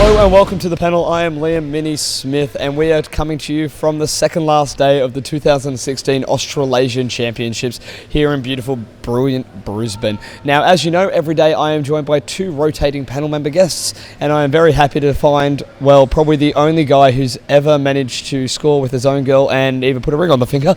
Hello and welcome to the panel. I am Liam Minnie Smith and we are coming to you from the second last day of the 2016 Australasian Championships here in beautiful, brilliant Brisbane. Now, as you know, every day I am joined by two rotating panel member guests and I am very happy to find, well, probably the only guy who's ever managed to score with his own girl and even put a ring on the finger,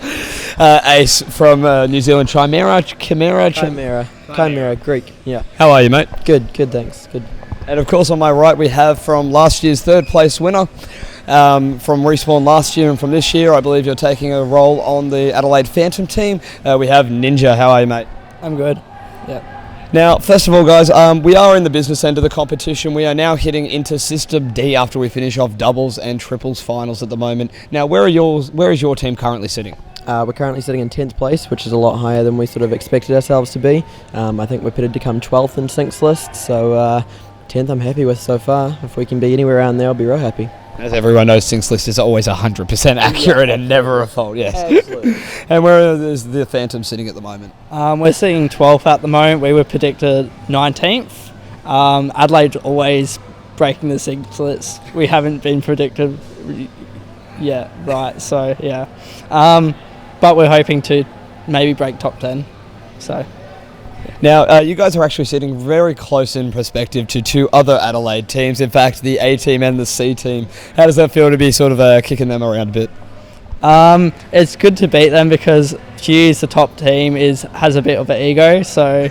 Ace from New Zealand Chimera, Chimera, Greek, yeah. How are you, mate? Good, thanks, good. And of course on my right we have from last year's third place winner, from Respawn last year and from this year, I believe you're taking a role on the Adelaide Phantom team. We have Ninja. How are you, mate? I'm good, yeah. Now, first of all, guys, we are in the business end of the competition. We are now heading into System D after we finish off doubles and triples finals at the moment. Now, where is your team currently sitting? We're currently sitting in 10th place, which is a lot higher than we sort of expected ourselves to be. I think we're pitted to come 12th in Sync's list, so 10th I'm happy with so far. If we can be anywhere around there, I'll be real happy. As everyone knows, Sync's list is always 100% accurate and never a fault, yes. Absolutely. And where is the Phantom sitting at the moment? We're sitting 12th at the moment. We were predicted 19th. Adelaide's always breaking the Sync's list. We haven't been predicted yet, right, so yeah. But we're hoping to maybe break top 10, so... Now, you guys are actually sitting very close in perspective to two other Adelaide teams, in fact, the A team and the C team. How does that feel to be sort of kicking them around a bit? It's good to beat them because Hughes, the top team, has a bit of an ego, so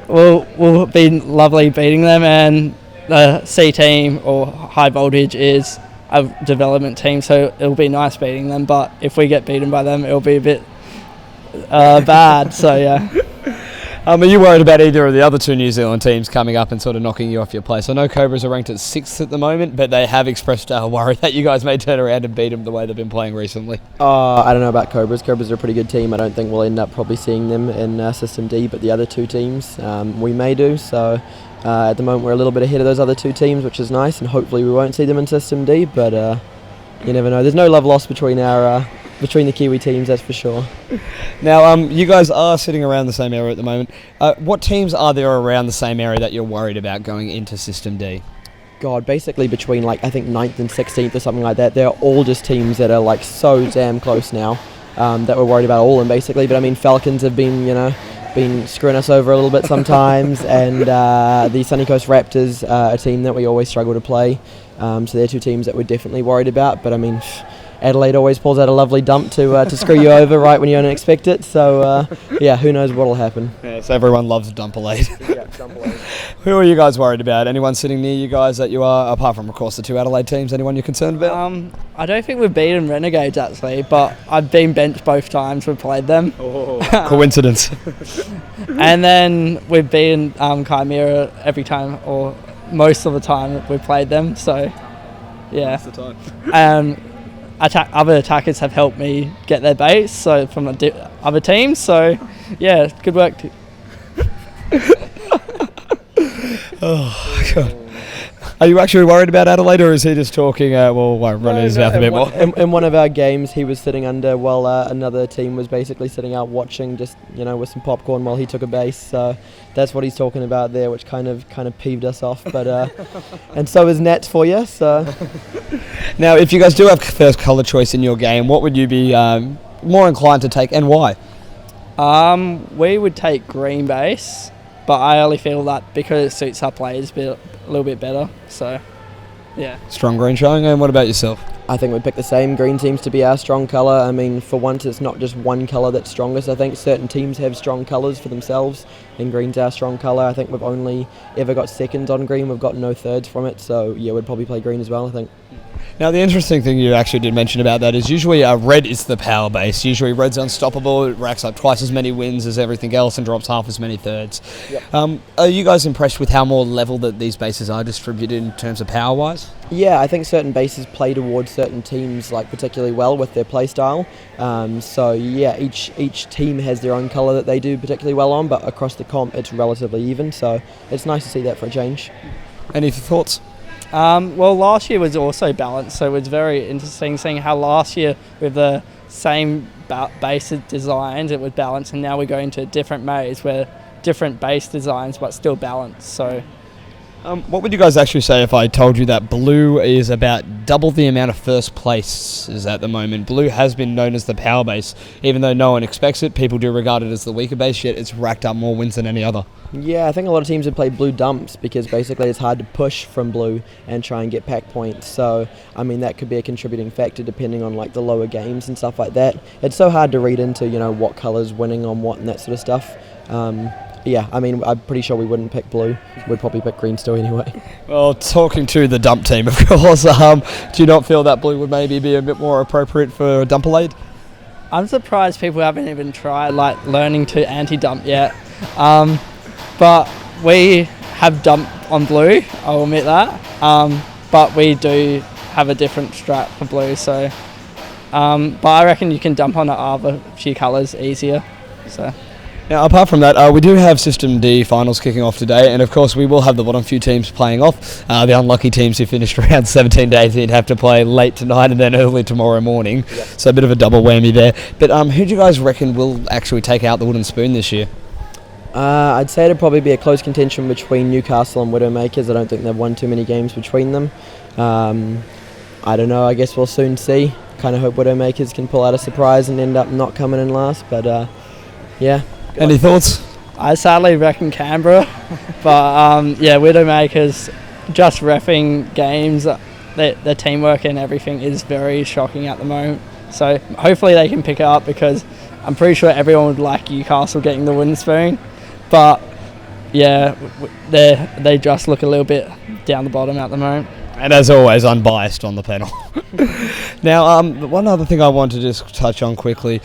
we'll be lovely beating them, and the C team, or High Voltage, is a development team, so it'll be nice beating them, but if we get beaten by them, it'll be a bit bad, so yeah. Are you worried about either of the other two New Zealand teams coming up and sort of knocking you off your place? I know Cobras are ranked at 6th at the moment, but they have expressed a worry that you guys may turn around and beat them the way they've been playing recently. I don't know about Cobras. Cobras are a pretty good team. I don't think we'll end up probably seeing them in System D, but the other two teams we may do. So at the moment we're a little bit ahead of those other two teams, which is nice, and hopefully we won't see them in System D, but you never know. There's no love lost between the Kiwi teams, that's for sure. Now, you guys are sitting around the same area at the moment. What teams are there around the same area that you're worried about going into System D? God, basically between I think 9th and 16th or something like that, they're all just teams that are so damn close now that we're worried about all of them basically. But I mean, Falcons have been screwing us over a little bit sometimes, and the Sunny Coast Raptors are a team that we always struggle to play. So they're two teams that we're definitely worried about. But I mean, Adelaide always pulls out a lovely dump to screw you over right when you don't expect it. So, yeah, who knows what'll happen. Yes, everyone loves Dumpalade. Yeah, Dumpalade. Who are you guys worried about? Anyone sitting near you guys that you are, apart from, of course, the two Adelaide teams, anyone you're concerned about? I don't think we've beaten Renegades, actually, but I've been benched both times we've played them. Oh, coincidence. And then we've beaten Chimera every time, or most of the time we've played them, so, yeah. Most of the time. Other attackers have helped me get their base, so from other teams. So, yeah, good work. Oh God! Are you actually worried about Adelaide, or is he just talking? Running his mouth a bit more. In one of our games, he was sitting under while another team was basically sitting out watching, just with some popcorn while he took a base. So that's what he's talking about there, which kind of peeved us off. But and so is Nat for you. So now, if you guys do have first colour choice in your game, what would you be more inclined to take, and why? We would take green base, but I only feel that because it suits our players a little bit better. So, yeah. Strong green showing, and what about yourself? I think we'd pick the same. Green seems to be our strong colour. I mean, for once, it's not just one colour that's strongest. I think certain teams have strong colours for themselves, and green's our strong colour. I think we've only ever got seconds on green. We've got no thirds from it. So, yeah, we'd probably play green as well, I think. Now, the interesting thing you actually did mention about that is usually red is the power base. Usually red's unstoppable. It racks up twice as many wins as everything else and drops half as many thirds. Yep. Are you guys impressed with how more level that these bases are distributed in terms of power-wise? Yeah, I think certain bases play towards certain teams particularly well with their play style. So yeah, each team has their own colour that they do particularly well on, but across the comp it's relatively even. So it's nice to see that for a change. Any thoughts? Well, last year was also balanced, so it was very interesting seeing how last year with the same base designs it was balanced, and now we go into a different maze where different base designs but still balanced. So What would you guys actually say if I told you that blue is about double the amount of first places at the moment? Blue has been known as the power base. Even though no one expects it, people do regard it as the weaker base, yet it's racked up more wins than any other. Yeah, I think a lot of teams have played blue dumps because basically it's hard to push from blue and try and get pack points. So, I mean, that could be a contributing factor depending on like the lower games and stuff like that. It's so hard to read into, what colour's winning on what and that sort of stuff. Yeah, I mean, I'm pretty sure we wouldn't pick blue. We'd probably pick green still anyway. Well, talking to the dump team, of course, do you not feel that blue would maybe be a bit more appropriate for Adelaide? I'm surprised people haven't even tried learning to anti-dump yet. But we have dumped on blue, I'll admit that. But we do have a different strat for blue, so. But I reckon you can dump on the other few colours easier. So. Now, apart from that, we do have System D finals kicking off today, and of course we will have the bottom few teams playing off. The unlucky teams who finished around 17 days in have to play late tonight and then early tomorrow morning, so a bit of a double whammy there. But who do you guys reckon will actually take out the wooden spoon this year? I'd say it'd probably be a close contention between Newcastle and Widowmakers. I don't think they've won too many games between them. I don't know, I guess we'll soon see. Kind of hope Widowmakers can pull out a surprise and end up not coming in last, but yeah. Any thoughts? I sadly reckon Canberra, but Widowmakers just reffing games, their teamwork and everything is very shocking at the moment. So hopefully they can pick it up because I'm pretty sure everyone would like Newcastle getting the wooden spoon, but yeah, they just look a little bit down the bottom at the moment. And as always, unbiased on the panel. Now, one other thing I want to just touch on quickly.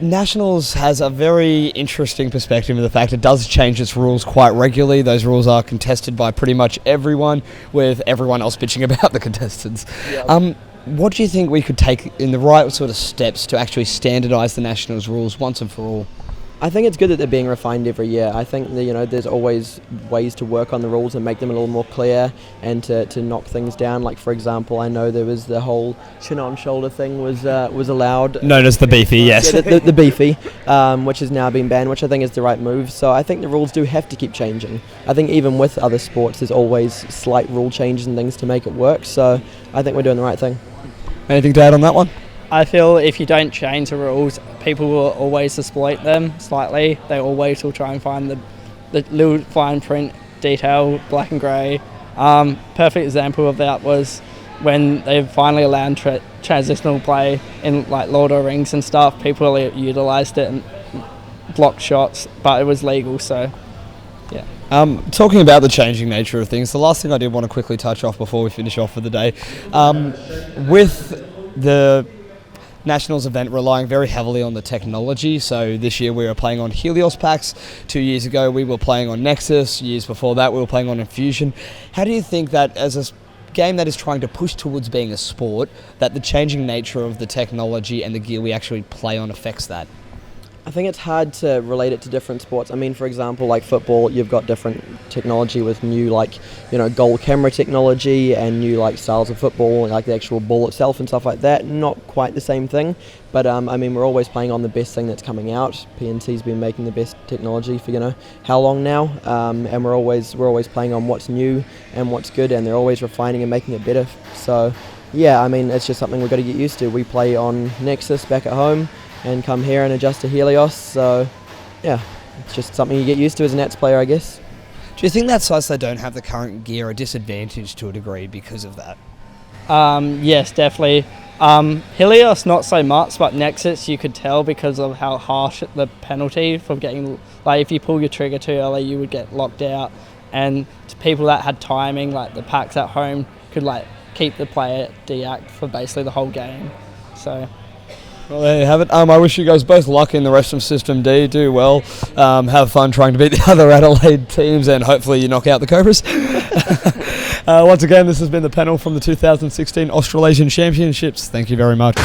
Nationals has a very interesting perspective of the fact it does change its rules quite regularly. Those rules are contested by pretty much everyone, with everyone else bitching about the contestants. Yep. What do you think we could take in the right sort of steps to actually standardise the Nationals rules once and for all? I think it's good that they're being refined every year. I think that, there's always ways to work on the rules and make them a little more clear and to knock things down. Like, for example, I know there was the whole chin-on-shoulder thing was allowed. Known as the beefy, yes. Yeah, the beefy, which has now been banned, which I think is the right move. So I think the rules do have to keep changing. I think even with other sports, there's always slight rule changes and things to make it work. So I think we're doing the right thing. Anything to add on that one? I feel if you don't change the rules, people will always exploit them slightly. They always will try and find the little fine print detail, black and grey. Perfect example of that was when they finally allowed transitional play in like Lord of the Rings and stuff. People utilised it and blocked shots, but it was legal, so yeah. Talking about the changing nature of things, the last thing I did want to quickly touch off before we finish off for the day, with the Nationals event relying very heavily on the technology. So this year we were playing on Helios packs. 2 years ago we were playing on Nexus. Years before that we were playing on Infusion. How do you think that as a game that is trying to push towards being a sport, that the changing nature of the technology and the gear we actually play on affects that? I think it's hard to relate it to different sports. I mean, for example, like football, you've got different technology with new, goal camera technology and new, styles of football, like the actual ball itself and stuff like that. Not quite the same thing, but we're always playing on the best thing that's coming out. PNC's been making the best technology for how long now, and we're always playing on what's new and what's good, and they're always refining and making it better. So, yeah, it's just something we've got to get used to. We play on Nexus back at home and come here and adjust to Helios, so yeah, it's just something you get used to as a Nats player, I guess. Do you think that sites they don't have the current gear are a disadvantage to a degree because of that? Yes, definitely. Helios not so much, but Nexus you could tell because of how harsh the penalty for getting, if you pull your trigger too early you would get locked out, and to people that had timing, the packs at home could keep the player deact for basically the whole game. So well, there you have it. I wish you guys both luck in the rest of System D. Do well. Have fun trying to beat the other Adelaide teams, and hopefully you knock out the Cobras. Once again, this has been the panel from the 2016 Australasian Championships. Thank you very much.